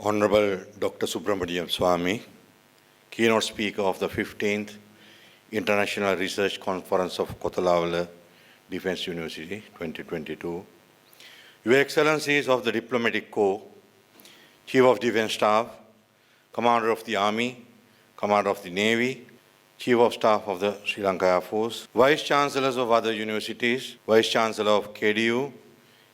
Honorable Dr. Subramaniam Swamy, keynote speaker of the 15th International Research Conference of Kothalavala Defence University 2022, Your Excellencies of the Diplomatic Corps, Chief of Defence Staff, Commander of the Army, Commander of the Navy, Chief of Staff of the Sri Lanka Air Force, Vice Chancellors of other universities, Vice Chancellor of KDU,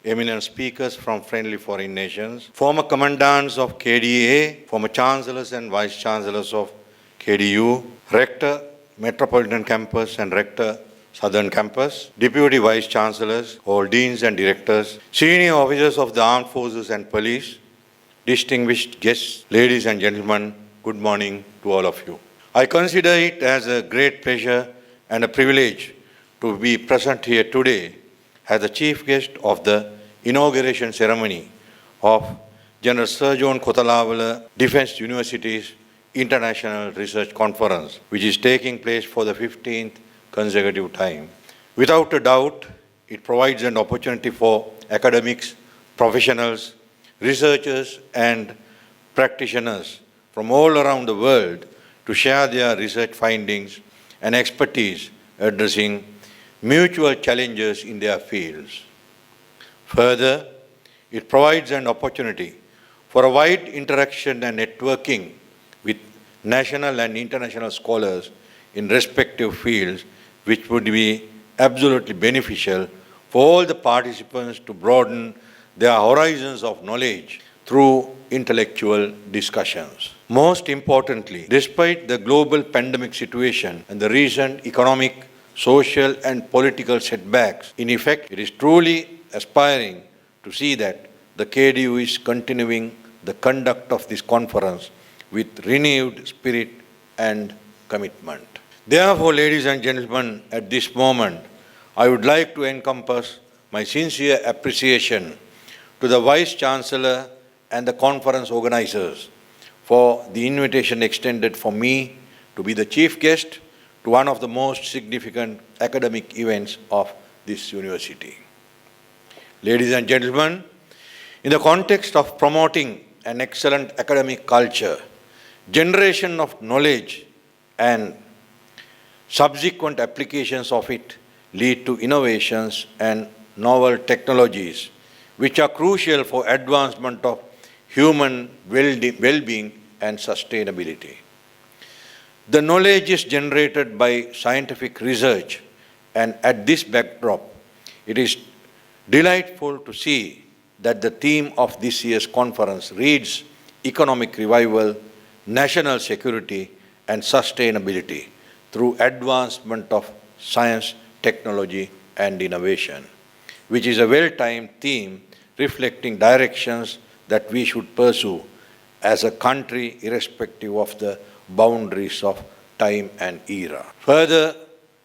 eminent speakers from friendly foreign nations, former commandants of KDA, former chancellors and vice chancellors of KDU, rector, Metropolitan Campus and rector, Southern Campus, deputy vice chancellors, all deans and directors, senior officers of the armed forces and police, distinguished guests, ladies and gentlemen, good morning to all of you. I consider it as a great pleasure and a privilege to be present here today as the chief guest of the inauguration ceremony of General Sir John Kothalavala Defence University's International Research Conference, which is taking place for the 15th consecutive time. Without a doubt, it provides an opportunity for academics, professionals, researchers and practitioners from all around the world to share their research findings and expertise addressing mutual challenges in their fields. Further, it provides an opportunity for a wide interaction and networking with national and international scholars in respective fields, which would be absolutely beneficial for all the participants to broaden their horizons of knowledge through intellectual discussions. Most importantly, despite the global pandemic situation and the recent economic, social and political setbacks, in effect, it is truly aspiring to see that the KDU is continuing the conduct of this conference with renewed spirit and commitment. Therefore, ladies and gentlemen, at this moment, I would like to encompass my sincere appreciation to the Vice Chancellor and the conference organizers for the invitation extended for me to be the chief guest to one of the most significant academic events of this university. Ladies and gentlemen, in the context of promoting an excellent academic culture, generation of knowledge and subsequent applications of it lead to innovations and novel technologies which are crucial for advancement of human well-being and sustainability. The knowledge is generated by scientific research, and at this backdrop, it is delightful to see that the theme of this year's conference reads Economic Revival, National Security and Sustainability through Advancement of Science, Technology and Innovation, which is a well-timed theme reflecting directions that we should pursue as a country irrespective of the boundaries of time and era. Further,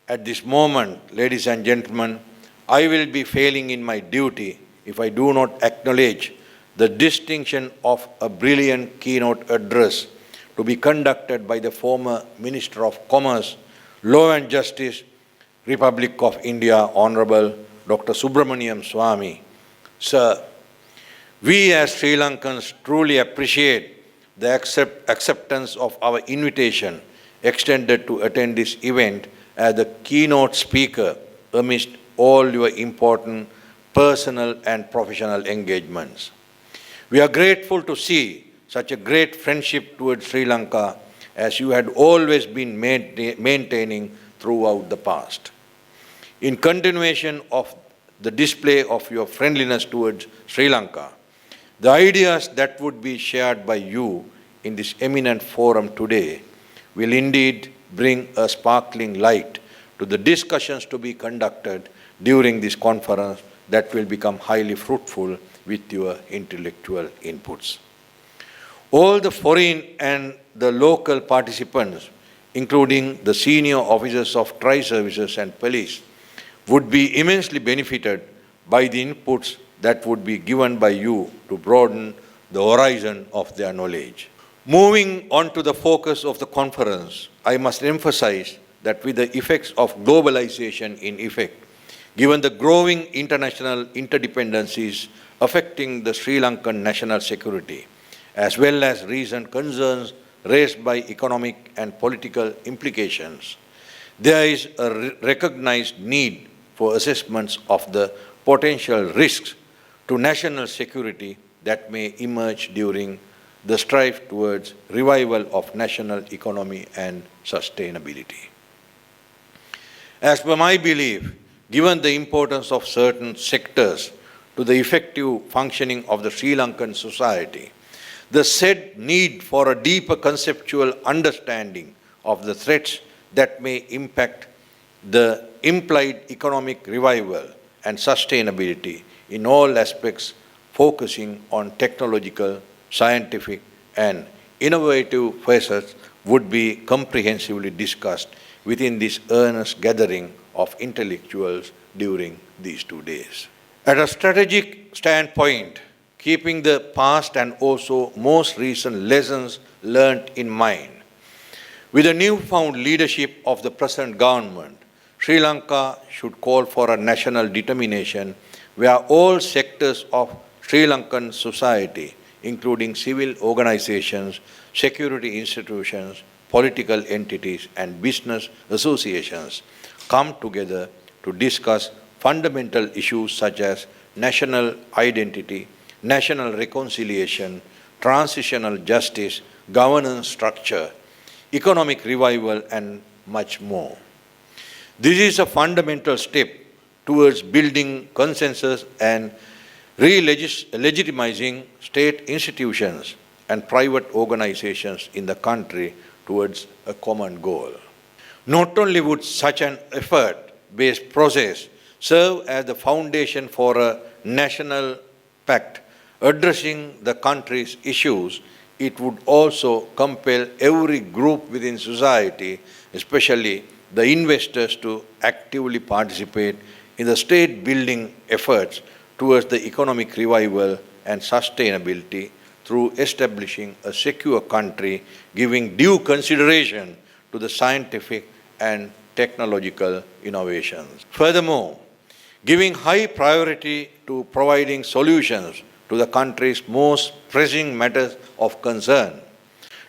at this moment, ladies and gentlemen, I will be failing in my duty if I do not acknowledge the distinction of a brilliant keynote address to be conducted by the former Minister of Commerce, Law and Justice, Republic of India, Honorable Dr. Subramaniam Swamy. Sir, we as Sri Lankans truly appreciate the acceptance of our invitation extended to attend this event as the keynote speaker amidst all your important personal and professional engagements. We are grateful to see such a great friendship towards Sri Lanka as you had always been maintaining throughout the past. In continuation of the display of your friendliness towards Sri Lanka, the ideas that would be shared by you in this eminent forum today will indeed bring a sparkling light to the discussions to be conducted during this conference that will become highly fruitful with your intellectual inputs. All the foreign and the local participants, including the senior officers of tri-services and police, would be immensely benefited by the inputs that would be given by you to broaden the horizon of their knowledge. Moving on to the focus of the conference, I must emphasize that with the effects of globalization in effect, given the growing international interdependencies affecting the Sri Lankan national security, as well as recent concerns raised by economic and political implications, there is a recognized need for assessments of the potential risks to national security that may emerge during the strive towards revival of national economy and sustainability. As per my belief, given the importance of certain sectors to the effective functioning of the Sri Lankan society, the said need for a deeper conceptual understanding of the threats that may impact the implied economic revival and sustainability in all aspects, focusing on technological, scientific, and innovative facets would be comprehensively discussed within this earnest gathering of intellectuals during these 2 days. At a strategic standpoint, keeping the past and also most recent lessons learnt in mind, with the newfound leadership of the present government, Sri Lanka should call for a national determination where all sectors of Sri Lankan society, including civil organizations, security institutions, political entities, and business associations, come together to discuss fundamental issues such as national identity, national reconciliation, transitional justice, governance structure, economic revival, and much more. This is a fundamental step towards building consensus and re-legitimizing state institutions and private organizations in the country towards a common goal. Not only would such an effort-based process serve as the foundation for a national pact addressing the country's issues, it would also compel every group within society, especially the investors, to actively participate in the state-building efforts towards the economic revival and sustainability through establishing a secure country, giving due consideration to the scientific and technological innovations. Furthermore, giving high priority to providing solutions to the country's most pressing matters of concern.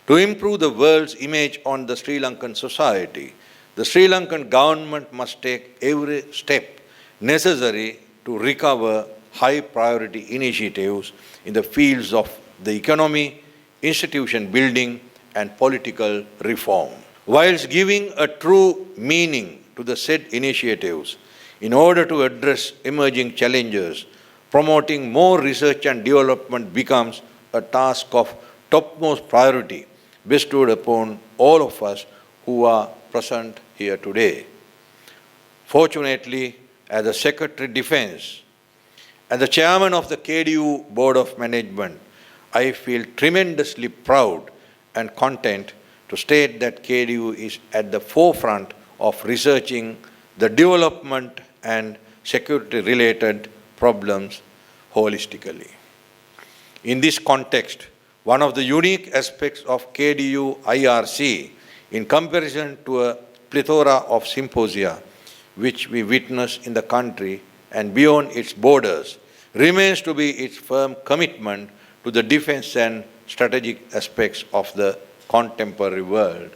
To improve the world's image on the Sri Lankan society, the Sri Lankan government must take every step necessary to recover high priority initiatives in the fields of the economy, institution building, and political reform. Whilst giving a true meaning to the said initiatives, in order to address emerging challenges, promoting more research and development becomes a task of topmost priority bestowed upon all of us who are present here today. Fortunately, as the Secretary Defense and the Chairman of the KDU Board of Management, I feel tremendously proud and content to state that KDU is at the forefront of researching the development and security-related problems holistically. In this context, one of the unique aspects of KDU IRC, in comparison to a plethora of symposia which we witness in the country and beyond its borders, remains to be its firm commitment to the defense and strategic aspects of the contemporary world,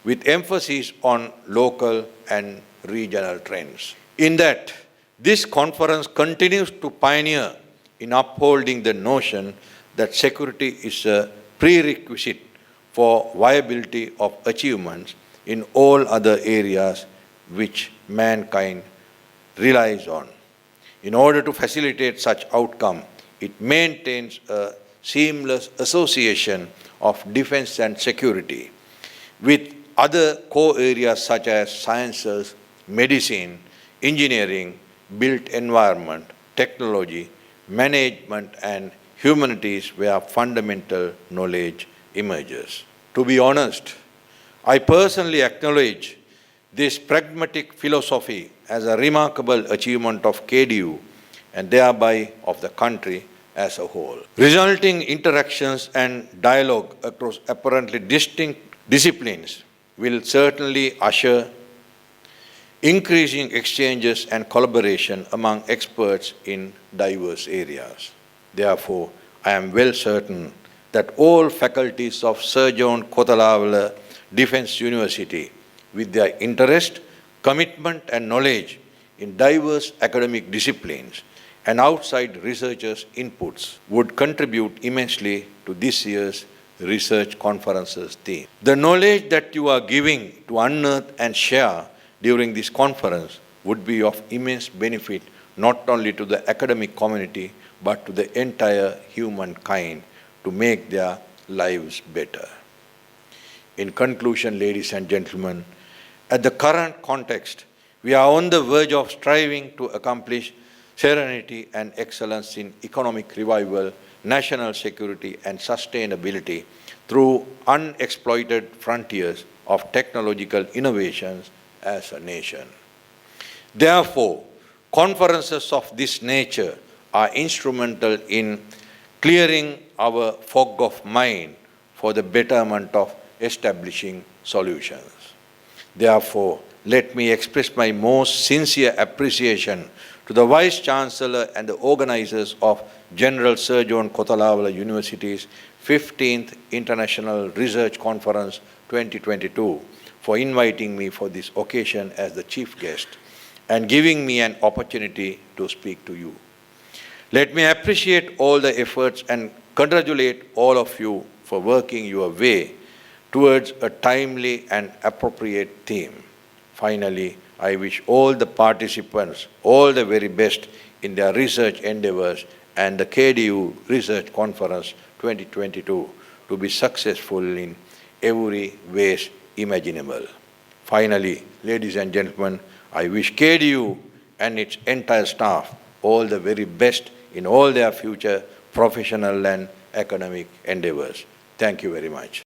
with emphasis on local and regional trends. In that, this conference continues to pioneer in upholding the notion that security is a prerequisite for viability of achievements in all other areas which mankind relies on. In order to facilitate such outcome, it maintains a seamless association of defense and security with other core areas such as sciences, medicine, engineering, built environment, technology, management, and humanities where fundamental knowledge emerges. To be honest, I personally acknowledge this pragmatic philosophy as a remarkable achievement of KDU and thereby of the country as a whole. Resulting interactions and dialogue across apparently distinct disciplines will certainly usher increasing exchanges and collaboration among experts in diverse areas. Therefore, I am well certain that all faculties of Sir John Kothalavala Defence University, with their interest, commitment and knowledge in diverse academic disciplines and outside researchers' inputs, would contribute immensely to this year's research conference's theme. The knowledge that you are giving to unearth and share during this conference would be of immense benefit not only to the academic community but to the entire humankind to make their lives better. In conclusion, ladies and gentlemen, at the current context, we are on the verge of striving to accomplish serenity and excellence in economic revival, national security and sustainability through unexploited frontiers of technological innovations as a nation. Therefore, conferences of this nature are instrumental in clearing our fog of mind for the betterment of establishing solutions. Therefore, let me express my most sincere appreciation to the Vice-Chancellor and the organizers of General Sir John Kothalavala University's 15th International Research Conference 2022 for inviting me for this occasion as the chief guest and giving me an opportunity to speak to you. Let me appreciate all the efforts and congratulate all of you for working your way towards a timely and appropriate theme. Finally, I wish all the participants all the very best in their research endeavors and the KDU Research Conference 2022 to be successful in every way imaginable. Finally, ladies and gentlemen, I wish KDU and its entire staff all the very best in all their future professional and academic endeavors. Thank you very much.